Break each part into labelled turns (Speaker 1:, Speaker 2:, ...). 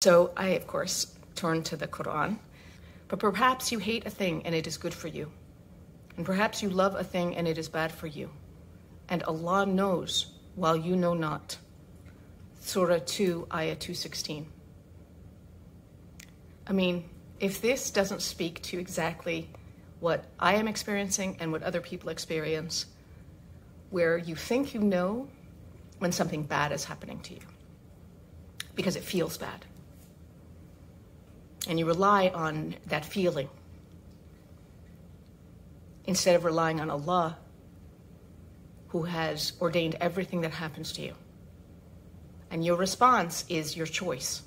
Speaker 1: So I, of course, turned to the Quran. But perhaps you hate a thing and it is good for you. And perhaps you love a thing and it is bad for you. And Allah knows while you know not. Surah 2, Ayah 216. I mean, if this doesn't speak to exactly what I am experiencing and what other people experience, where you think you know when something bad is happening to you, because it feels bad. And you rely on that feeling instead of relying on Allah, who has ordained everything that happens to you. And your response is your choice.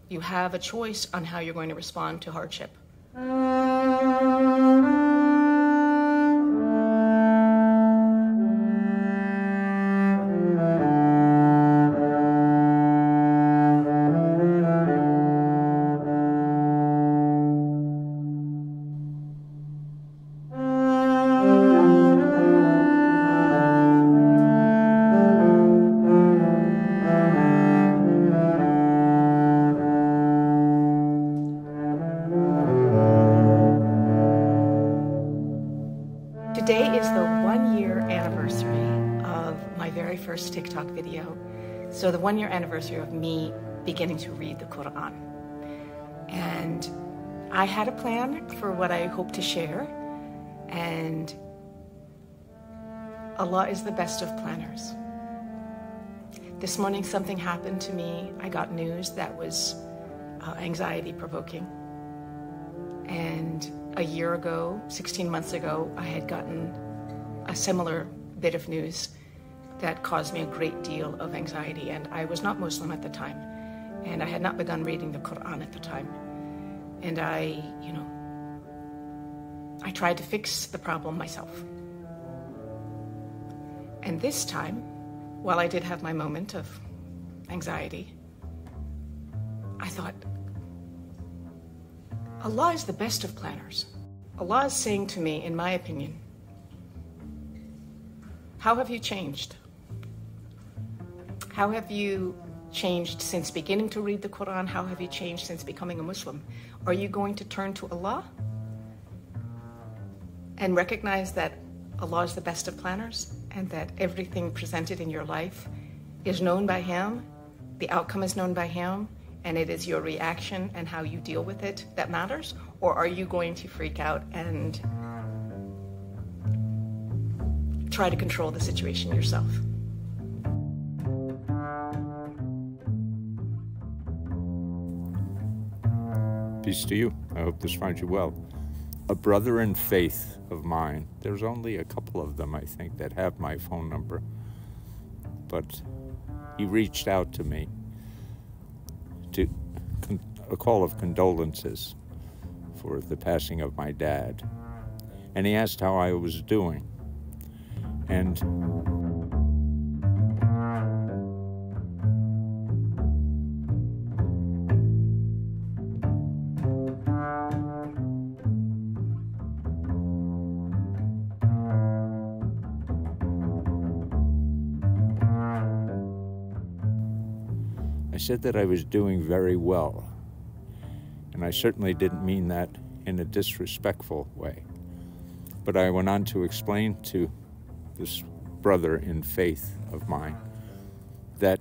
Speaker 1: You have a choice on how you're going to respond to hardship. Today is the 1-year anniversary of my very first TikTok video. So the 1-year anniversary of me beginning to read the Quran. And I had a plan for what I hope to share. And Allah is the best of planners. This morning something happened to me. I got news that was anxiety provoking. And a year ago, 16 months ago, I had gotten a similar bit of news that caused me a great deal of anxiety. And I was not Muslim at the time. And I had not begun reading the Quran at the time. And I tried to fix the problem myself. And this time, while I did have my moment of anxiety, I thought, Allah is the best of planners. Allah is saying to me, in my opinion, how have you changed? How have you changed since beginning to read the Quran? How have you changed since becoming a Muslim? Are you going to turn to Allah and recognize that Allah is the best of planners and that everything presented in your life is known by Him, the outcome is known by Him, and it is your reaction and how you deal with it that matters? Or are you going to freak out and try to control the situation yourself?
Speaker 2: Peace to you. I hope this finds you well. A brother in faith of mine, there's only a couple of them, I think, that have my phone number, but he reached out to me to a call of condolences for the passing of my dad. And he asked how I was doing. And I said that I was doing very well, and I certainly didn't mean that in a disrespectful way. But I went on to explain to this brother in faith of mine that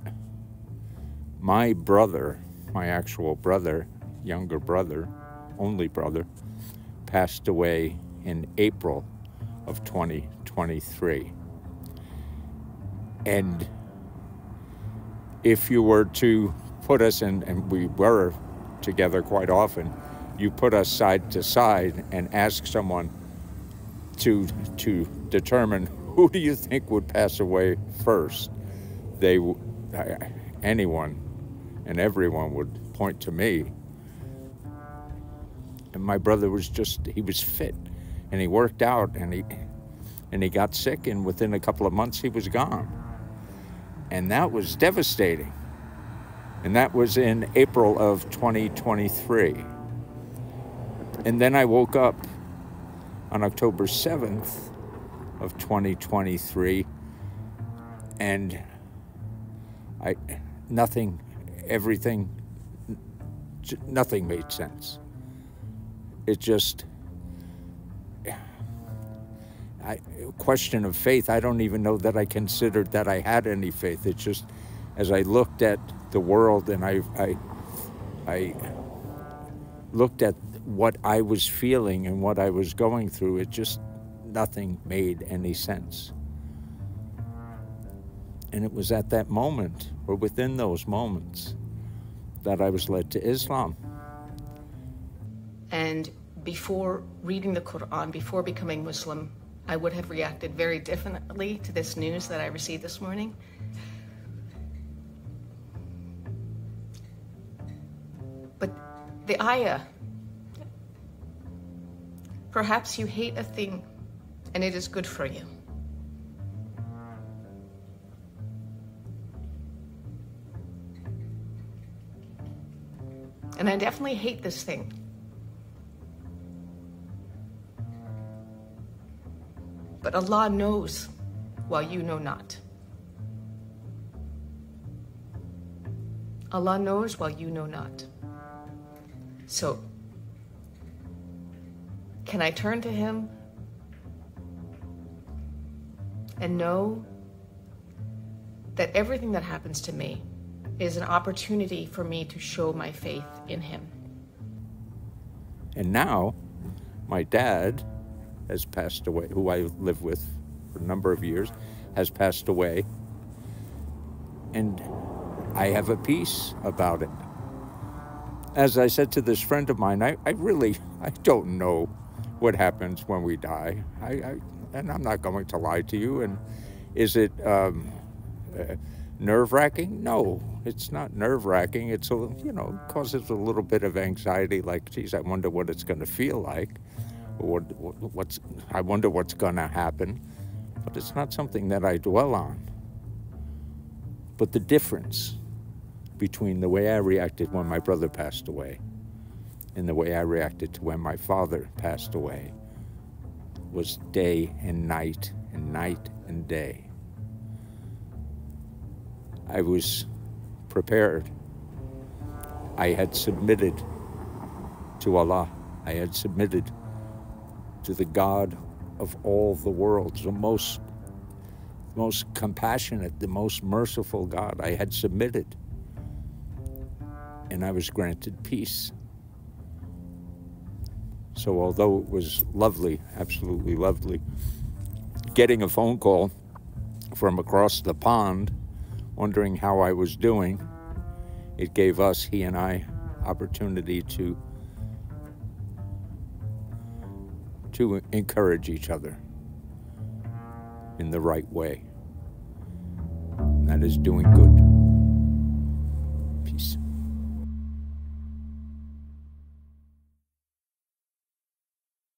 Speaker 2: my brother, my actual brother, younger brother, only brother, passed away in April of 2023. And if you were to put us in, and we were together quite often, you put us side to side and ask someone to determine who do you think would pass away first, anyone and everyone would point to me. And my brother was he was fit, and he worked out, and he got sick, and within a couple of months he was gone. And that was devastating. And that was in April of 2023. And then I woke up on October 7th of 2023, and everything Nothing made sense. It just, question of faith, I don't even know that I considered that I had any faith. It's just, as I looked at the world and I looked at what I was feeling and what I was going through, it just, nothing made any sense. And it was at that moment, or within those moments, that I was led to Islam.
Speaker 1: And before reading the Quran, before becoming Muslim, I would have reacted very differently to this news that I received this morning. But the ayah, perhaps you hate a thing and it is good for you. And I definitely hate this thing. But Allah knows while you know not. Allah knows while you know not. So, can I turn to Him and know that everything that happens to me is an opportunity for me to show my faith in Him?
Speaker 2: And now, my dad has passed away, who I lived with for a number of years, has passed away. And I have a peace about it. As I said to this friend of mine, I don't know what happens when we die. And I'm not going to lie to you. And is it nerve-wracking? No, it's not nerve-wracking. It's causes a little bit of anxiety, like, geez, I wonder what it's going to feel like. I wonder what's going to happen. But it's not something that I dwell on. But the difference between the way I reacted when my brother passed away and the way I reacted to when my father passed away was day and night and day. I was prepared. I had submitted to Allah. I had submitted to the God of all the worlds, the most compassionate, the most merciful God. I had submitted, and I was granted peace. So although it was lovely, absolutely lovely, getting a phone call from across the pond, wondering how I was doing, it gave us, he and I, opportunity to encourage each other in the right way. That is doing good. Peace.